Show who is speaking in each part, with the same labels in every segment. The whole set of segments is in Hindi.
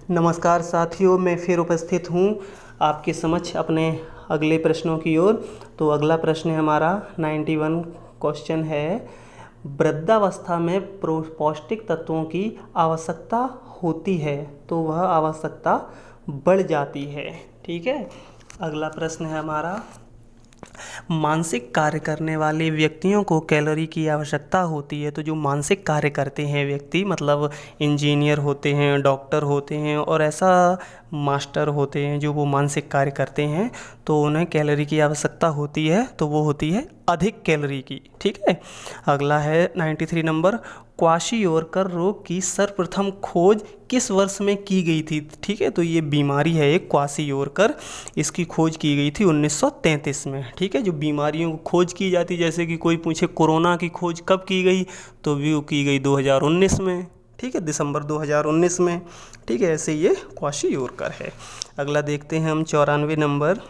Speaker 1: नमस्कार साथियों, मैं फिर उपस्थित हूँ आपके समक्ष अपने अगले प्रश्नों की ओर। तो अगला प्रश्न है हमारा 91 क्वेश्चन है, वृद्धावस्था में पौष्टिक तत्वों की आवश्यकता होती है तो वह आवश्यकता बढ़ जाती है। ठीक है। अगला प्रश्न है हमारा, मानसिक कार्य करने वाले व्यक्तियों को कैलोरी की आवश्यकता होती है। तो जो मानसिक कार्य करते हैं व्यक्ति, मतलब इंजीनियर होते हैं, डॉक्टर होते हैं और ऐसा मास्टर होते हैं जो वो मानसिक कार्य करते हैं, तो उन्हें कैलोरी की आवश्यकता होती है, तो वो होती है अधिक कैलोरी की। ठीक है। अगला है 93 नंबर, क्वाशियोरकर रोग की सर्वप्रथम खोज किस वर्ष में की गई थी। ठीक है। तो ये बीमारी है एक क्वाशियोरकर, इसकी खोज की गई थी 1933 में। ठीक है। जो बीमारियों को खोज की जाती, जैसे कि कोई पूछे कोरोना की खोज कब की गई, तो वो की गई 2019 में। ठीक है, दिसंबर 2019 में। ठीक है, ऐसे ये क्वाशियोरकर है। अगला देखते हैं हम 94 नंबर,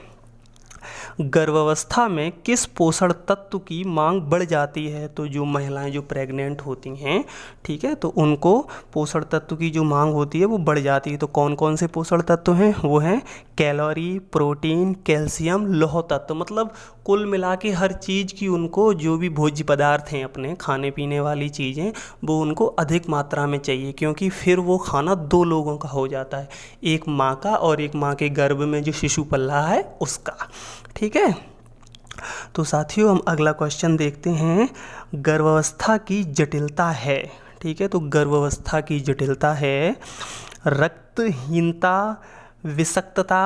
Speaker 1: गर्भावस्था में किस पोषण तत्व की मांग बढ़ जाती है। तो जो महिलाएं जो प्रेग्नेंट होती हैं, ठीक है, तो उनको पोषण तत्व की जो मांग होती है वो बढ़ जाती है। तो कौन कौन से पोषण तत्व हैं, वो हैं कैलोरी, प्रोटीन, कैल्शियम, लौह तत्व। मतलब कुल मिला के हर चीज़ की उनको, जो भी भोज्य पदार्थ हैं अपने खाने पीने वाली चीज़ें, वो उनको अधिक मात्रा में चाहिए, क्योंकि फिर वो खाना दो लोगों का हो जाता है, एक माँ का और एक माँ के गर्भ में जो शिशु पल रहा है उसका। ठीक है। तो साथियों हम अगला क्वेश्चन देखते हैं, गर्भावस्था की जटिलता है। ठीक है। तो गर्भावस्था की जटिलता है रक्तहीनता, विषाक्तता,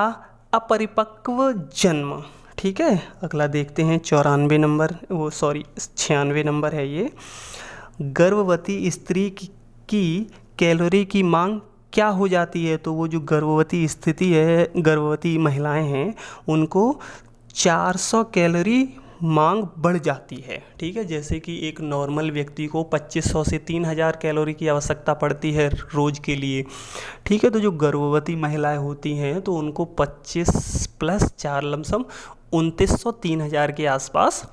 Speaker 1: अपरिपक्व जन्म। ठीक है। अगला देखते हैं 94 नंबर, 96 नंबर है ये, गर्भवती स्त्री की कैलोरी की मांग क्या हो जाती है। तो वो जो गर्भवती स्थिति है, गर्भवती महिलाएं हैं, उनको 400 कैलोरी मांग बढ़ जाती है। ठीक है। जैसे कि एक नॉर्मल व्यक्ति को 2500 से 3000 कैलोरी की आवश्यकता पड़ती है रोज़ के लिए। ठीक है। तो जो गर्भवती महिलाएं होती हैं तो उनको 25 प्लस 4 लमसम 2900 3000 के आसपास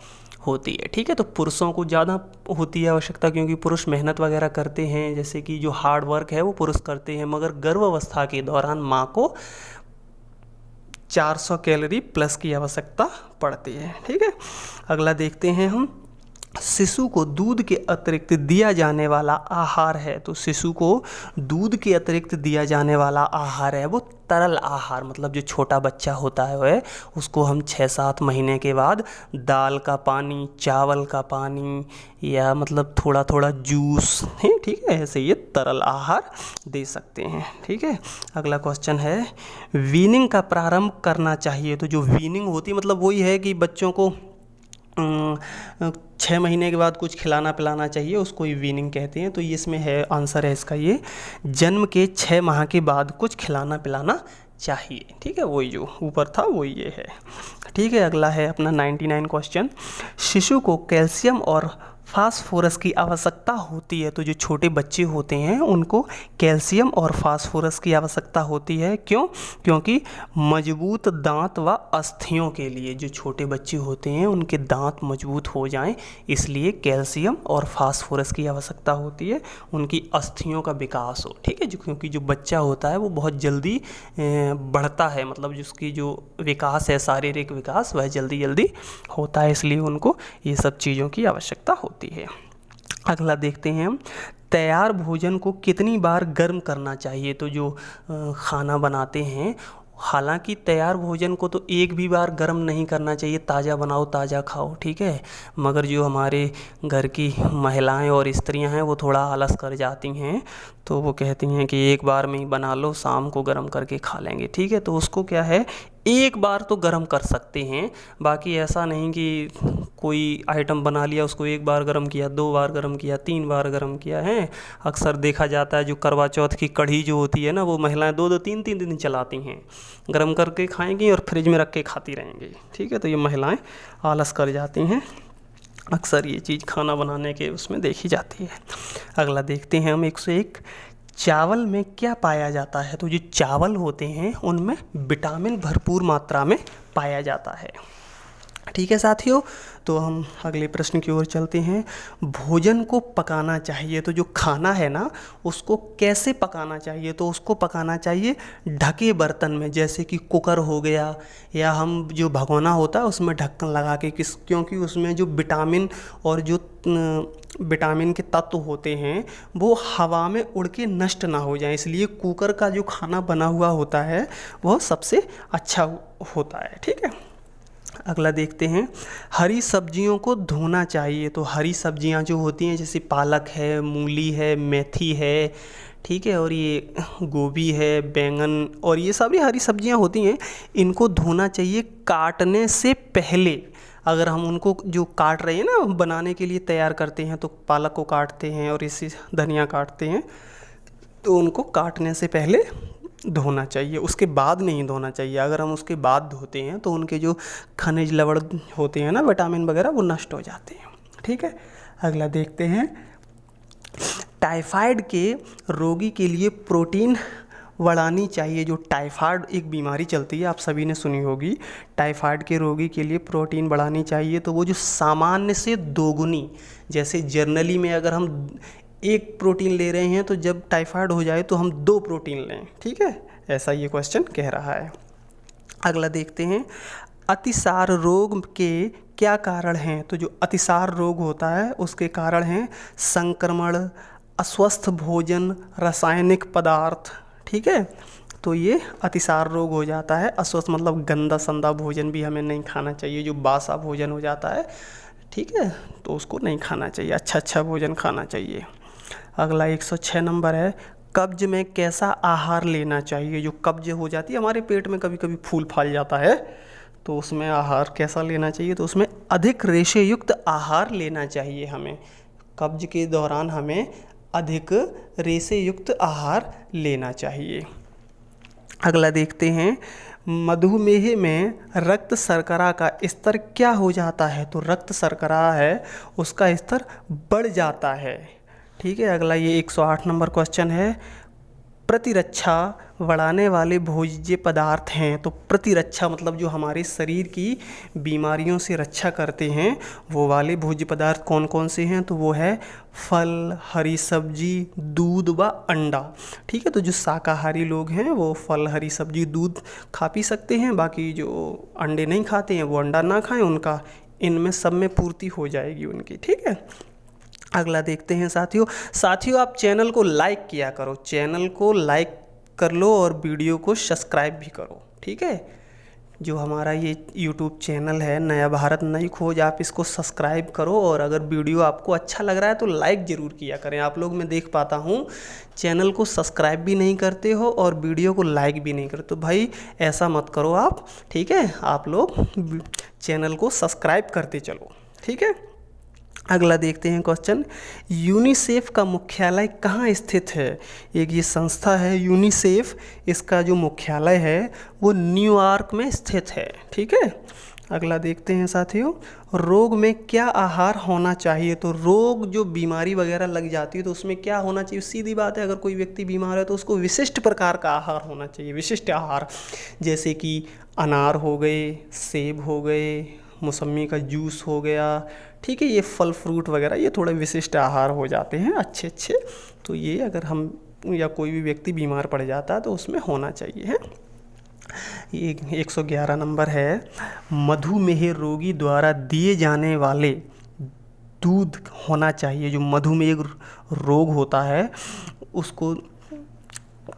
Speaker 1: होती है। ठीक है। तो पुरुषों को ज़्यादा होती है आवश्यकता, क्योंकि पुरुष मेहनत वगैरह करते हैं, जैसे कि जो हार्ड वर्क है वो पुरुष करते हैं, मगर गर्भावस्था के दौरान माँ को 400 कैलोरी प्लस की आवश्यकता पड़ती है। ठीक है। अगला देखते हैं हम, शिशु को दूध के अतिरिक्त दिया जाने वाला आहार है। तो शिशु को दूध के अतिरिक्त दिया जाने वाला आहार है वो तरल आहार, मतलब जो छोटा बच्चा होता है वह, उसको हम 6-7 महीने के बाद दाल का पानी, चावल का पानी, या मतलब थोड़ा थोड़ा जूस है, ठीक है, ऐसे ये तरल आहार दे सकते हैं। ठीक है। अगला क्वेश्चन है, वीनिंग का प्रारंभ करना चाहिए। तो जो वीनिंग होती है, मतलब वही है कि बच्चों को 6 महीने के बाद कुछ खिलाना पिलाना चाहिए, उसको ही वीनिंग कहते हैं। तो ये इसमें है, आंसर है इसका ये, जन्म के 6 माह के बाद कुछ खिलाना पिलाना चाहिए। ठीक है। वही जो ऊपर था वही ये है। ठीक है। अगला है अपना 99 क्वेश्चन, शिशु को कैल्शियम और फास्फोरस की आवश्यकता होती है। तो जो छोटे बच्चे होते हैं उनको कैल्शियम और फास्फोरस की आवश्यकता होती है। क्यों? क्योंकि मजबूत दांत व अस्थियों के लिए, जो छोटे बच्चे होते हैं उनके दांत मजबूत हो जाएं, इसलिए कैल्शियम और फास्फोरस की आवश्यकता होती है, उनकी अस्थियों का विकास हो। ठीक है। क्योंकि जो बच्चा होता है वो बहुत जल्दी बढ़ता है, मतलब जिसकी जो विकास है, शारीरिक विकास, वह जल्दी जल्दी होता है, इसलिए उनको ये सब चीज़ों की आवश्यकता होती है। अगला देखते हैं हम, तैयार भोजन को कितनी बार गर्म करना चाहिए। तो जो खाना बनाते हैं, हालांकि तैयार भोजन को तो एक भी बार गर्म नहीं करना चाहिए, ताज़ा बनाओ ताज़ा खाओ। ठीक है। मगर जो हमारे घर की महिलाएं और स्त्रियां हैं वो थोड़ा आलस कर जाती हैं, तो वो कहती हैं कि एक बार में ही बना लो, शाम को गर्म करके खा लेंगे। ठीक है। तो उसको क्या है, एक बार तो गर्म कर सकते हैं, बाकी ऐसा नहीं कि कोई आइटम बना लिया, उसको एक बार गर्म किया, 2 बार गर्म किया, 3 बार गर्म किया है। अक्सर देखा जाता है जो करवा चौथ की कढ़ी जो होती है ना, वो महिलाएं 2-2 3-3 दिन चलाती हैं, गर्म करके खाएंगी और फ्रिज में रख के खाती रहेंगी। ठीक है। तो ये महिलाएं आलस कर जाती हैं, अक्सर ये चीज़ खाना बनाने के उसमें देखी जाती है। अगला देखते हैं हम 101, चावल में क्या पाया जाता है। तो जो चावल होते हैं उनमें विटामिन भरपूर मात्रा में पाया जाता है। ठीक है साथियों, तो हम अगले प्रश्न की ओर चलते हैं। भोजन को पकाना चाहिए, तो जो खाना है ना उसको कैसे पकाना चाहिए, तो उसको पकाना चाहिए ढके बर्तन में, जैसे कि कुकर हो गया, या हम जो भगोना होता है उसमें ढक्कन लगा के, क्योंकि उसमें जो विटामिन और जो विटामिन के तत्व होते हैं वो हवा में उड़ के नष्ट ना हो जाए, इसलिए कुकर का जो खाना बना हुआ होता है वह सबसे अच्छा होता है। ठीक है, अगला देखते हैं। हरी सब्जियों को धोना चाहिए, तो हरी सब्जियां जो होती हैं जैसे पालक है, मूली है, मेथी है, ठीक है, और ये गोभी है, बैंगन, और ये सारी हरी सब्जियां होती हैं, इनको धोना चाहिए काटने से पहले। अगर हम उनको जो काट रहे हैं ना, बनाने के लिए तैयार करते हैं, तो पालक को काटते हैं और इसी धनिया काटते हैं, तो उनको काटने से पहले धोना चाहिए, उसके बाद नहीं धोना चाहिए। अगर हम उसके बाद धोते हैं तो उनके जो खनिज लवण होते हैं ना, विटामिन वगैरह, वो नष्ट हो जाते हैं। ठीक है, अगला देखते हैं। टाइफाइड के रोगी के लिए प्रोटीन बढ़ानी चाहिए, जो टाइफाइड एक बीमारी चलती है, आप सभी ने सुनी होगी। टाइफाइड के रोगी के लिए प्रोटीन बढ़ानी चाहिए, तो वो जो सामान्य से दोगुनी, जैसे जर्नली में अगर हम एक प्रोटीन ले रहे हैं तो जब टाइफाइड हो जाए तो हम 2 प्रोटीन लें। ठीक है, ऐसा ये क्वेश्चन कह रहा है। अगला देखते हैं। अतिसार रोग के क्या कारण हैं, तो जो अतिसार रोग होता है उसके कारण हैं संक्रमण, अस्वस्थ भोजन, रासायनिक पदार्थ। ठीक है, तो ये अतिसार रोग हो जाता है। अस्वस्थ मतलब गंदा संदा भोजन भी हमें नहीं खाना चाहिए, जो बासा भोजन हो जाता है, ठीक है, तो उसको नहीं खाना चाहिए, अच्छा भोजन खाना चाहिए। अगला 106 नंबर है। कब्ज में कैसा आहार लेना चाहिए, जो कब्ज हो जाती है हमारे पेट में, कभी कभी फूल फाल जाता है, तो उसमें आहार कैसा लेना चाहिए, तो उसमें अधिक रेशे युक्त आहार लेना चाहिए हमें। कब्ज के दौरान हमें अधिक रेशे युक्त आहार लेना चाहिए। अगला देखते हैं। मधुमेह में रक्त शर्करा का स्तर क्या हो जाता है, तो रक्त शर्करा है उसका स्तर बढ़ जाता है। ठीक है, अगला ये 108 नंबर क्वेश्चन है। प्रतिरक्षा बढ़ाने वाले भोज्य पदार्थ हैं, तो प्रतिरक्षा मतलब जो हमारे शरीर की बीमारियों से रक्षा करते हैं वो वाले भोज्य पदार्थ कौन कौन से हैं, तो वो है फल, हरी सब्जी, दूध व अंडा। ठीक है, तो जो शाकाहारी लोग हैं वो फल, हरी सब्जी, दूध खा पी सकते हैं, बाकी जो अंडे नहीं खाते हैं वो अंडा ना खाएं, उनका इनमें सब में पूर्ति हो जाएगी उनकी। ठीक है, अगला देखते हैं साथियों आप चैनल को लाइक किया करो, चैनल को लाइक कर लो और वीडियो को सब्सक्राइब भी करो। ठीक है, जो हमारा ये यूट्यूब चैनल है नया भारत नई खोज, आप इसको सब्सक्राइब करो, और अगर वीडियो आपको अच्छा लग रहा है तो लाइक ज़रूर किया करें। आप लोग मैं देख पाता हूँ चैनल को सब्सक्राइब भी नहीं करते हो और वीडियो को लाइक भी नहीं करते, तो भाई ऐसा मत करो आप। ठीक है, आप लोग चैनल को सब्सक्राइब करते चलो। ठीक है, अगला देखते हैं क्वेश्चन। यूनिसेफ का मुख्यालय कहाँ स्थित है, एक ये संस्था है यूनिसेफ, इसका जो मुख्यालय है वो न्यूयॉर्क में स्थित है। ठीक है, अगला देखते हैं साथियों। रोग में क्या आहार होना चाहिए, तो रोग जो बीमारी वगैरह लग जाती है तो उसमें क्या होना चाहिए, सीधी बात है, अगर कोई व्यक्ति बीमार है तो उसको विशिष्ट प्रकार का आहार होना चाहिए, विशिष्ट आहार, जैसे कि अनार हो गए, सेब हो गए, मौसमी का जूस हो गया। ठीक है, ये फल फ्रूट वगैरह ये थोड़े विशिष्ट आहार हो जाते हैं अच्छे, तो ये अगर हम या कोई भी व्यक्ति बीमार पड़ जाता है तो उसमें होना चाहिए है। ये 111 नंबर है। मधुमेह रोगी द्वारा दिए जाने वाले दूध होना चाहिए, जो मधुमेह रोग होता है उसको,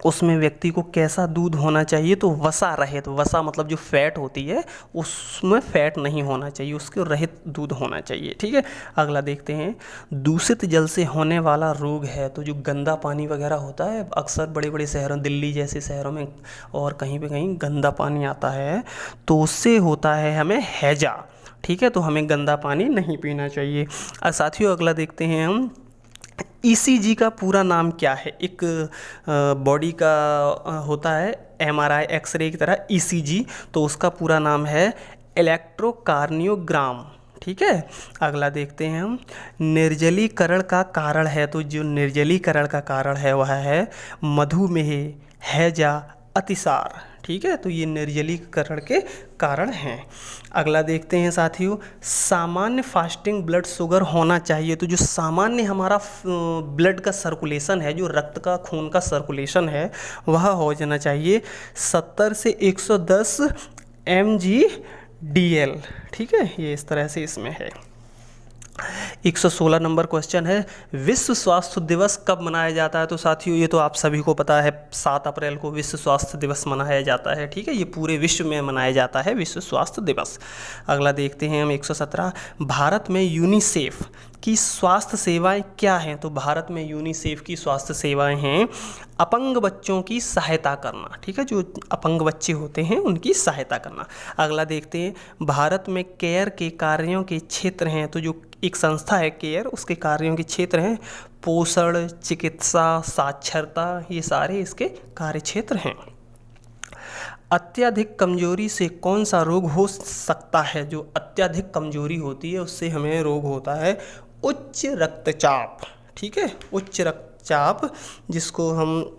Speaker 1: उसमें व्यक्ति को कैसा दूध होना चाहिए, तो वसा रहित, वसा मतलब जो फैट होती है उसमें फैट नहीं होना चाहिए, उसके रहित दूध होना चाहिए। ठीक है, अगला देखते हैं। दूषित जल से होने वाला रोग है, तो जो गंदा पानी वगैरह होता है, अक्सर बड़े बड़े शहरों, दिल्ली जैसे शहरों में और कहीं पे कहीं गंदा पानी आता है, तो उससे होता है हमें हैजा। ठीक है, तो हमें गंदा पानी नहीं पीना चाहिए। साथियों अगला देखते हैं हम। ईसीजी का पूरा नाम क्या है, एक बॉडी का होता है एमआरआई एक्सरे की तरह ईसीजी, तो उसका पूरा नाम है इलेक्ट्रोकार्डियोग्राम। ठीक है, अगला देखते हैं हम। निर्जलीकरण का कारण है, तो जो निर्जलीकरण का कारण है वह है मधुमेह, हैजा, अतिसार, ठीक है, तो ये निर्जलीकरण के कारण हैं। अगला देखते हैं साथियों, सामान्य फास्टिंग ब्लड शुगर होना चाहिए। तो जो सामान्य हमारा ब्लड का सर्कुलेशन है, जो रक्त का खून का सर्कुलेशन है, वह हो जाना चाहिए 70 से 110 mg/dl, ठीक है, ये इस तरह से इसमें है। 116 नंबर क्वेश्चन है, विश्व स्वास्थ्य दिवस कब मनाया जाता है? तो साथियों ये तो आप सभी को पता है, 7 अप्रैल को विश्व स्वास्थ्य दिवस मनाया जाता है, ठीक है, ये पूरे विश्व में मनाया जाता है विश्व स्वास्थ्य दिवस। अगला देखते हैं हम 117, भारत में यूनिसेफ की स्वास्थ्य सेवाएं क्या हैं? तो भारत में यूनिसेफ की स्वास्थ्य सेवाएं हैं अपंग बच्चों की सहायता करना, ठीक है, जो अपंग बच्चे होते हैं उनकी सहायता करना। अगला देखते हैं, भारत में केयर के कार्यों के क्षेत्र हैं। तो जो एक संस्था है केयर, उसके कार्यों के क्षेत्र हैं पोषण, चिकित्सा, साक्षरता, ये सारे इसके कार्य क्षेत्र हैं। अत्यधिक कमजोरी से कौन सा रोग हो सकता है? जो अत्यधिक कमजोरी होती है उससे हमें रोग होता है उच्च रक्तचाप, ठीक है, उच्च रक्तचाप, जिसको हम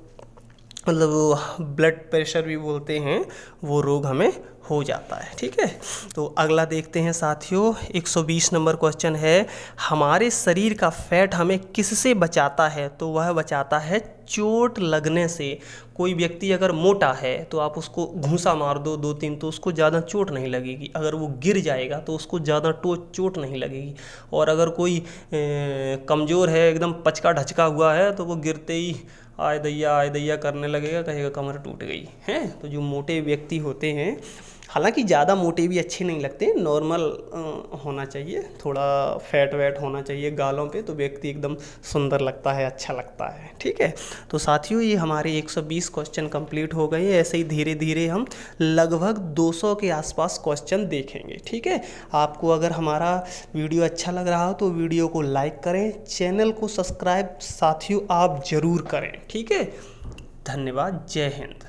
Speaker 1: मतलब ब्लड प्रेशर भी बोलते हैं, वो रोग हमें हो जाता है, ठीक है। तो अगला देखते हैं साथियों, 120 नंबर क्वेश्चन है, हमारे शरीर का फैट हमें किससे बचाता है? तो वह बचाता है चोट लगने से। कोई व्यक्ति अगर मोटा है तो आप उसको घूंसा मार दो 2-3 तो उसको ज़्यादा चोट नहीं लगेगी, अगर वो गिर जाएगा तो उसको ज़्यादा चोट नहीं लगेगी। और अगर कोई कमज़ोर है, एकदम पचका ढचका हुआ है, तो वो गिरते ही आय दैया करने लगेगा, कहेगा कमर टूट गई है। तो जो मोटे व्यक्ति होते हैं, हालांकि ज़्यादा मोटे भी अच्छे नहीं लगते, नॉर्मल होना चाहिए, थोड़ा फैट वैट होना चाहिए गालों पे, तो व्यक्ति एकदम सुंदर लगता है, अच्छा लगता है, ठीक है। तो साथियों ये हमारे 120 क्वेश्चन कंप्लीट हो गए। ऐसे ही धीरे धीरे हम लगभग 200 के आसपास क्वेश्चन देखेंगे, ठीक है। आपको अगर हमारा वीडियो अच्छा लग रहा हो तो वीडियो को लाइक करें, चैनल को सब्सक्राइब साथियों आप ज़रूर करें, ठीक है। धन्यवाद, जय हिंद।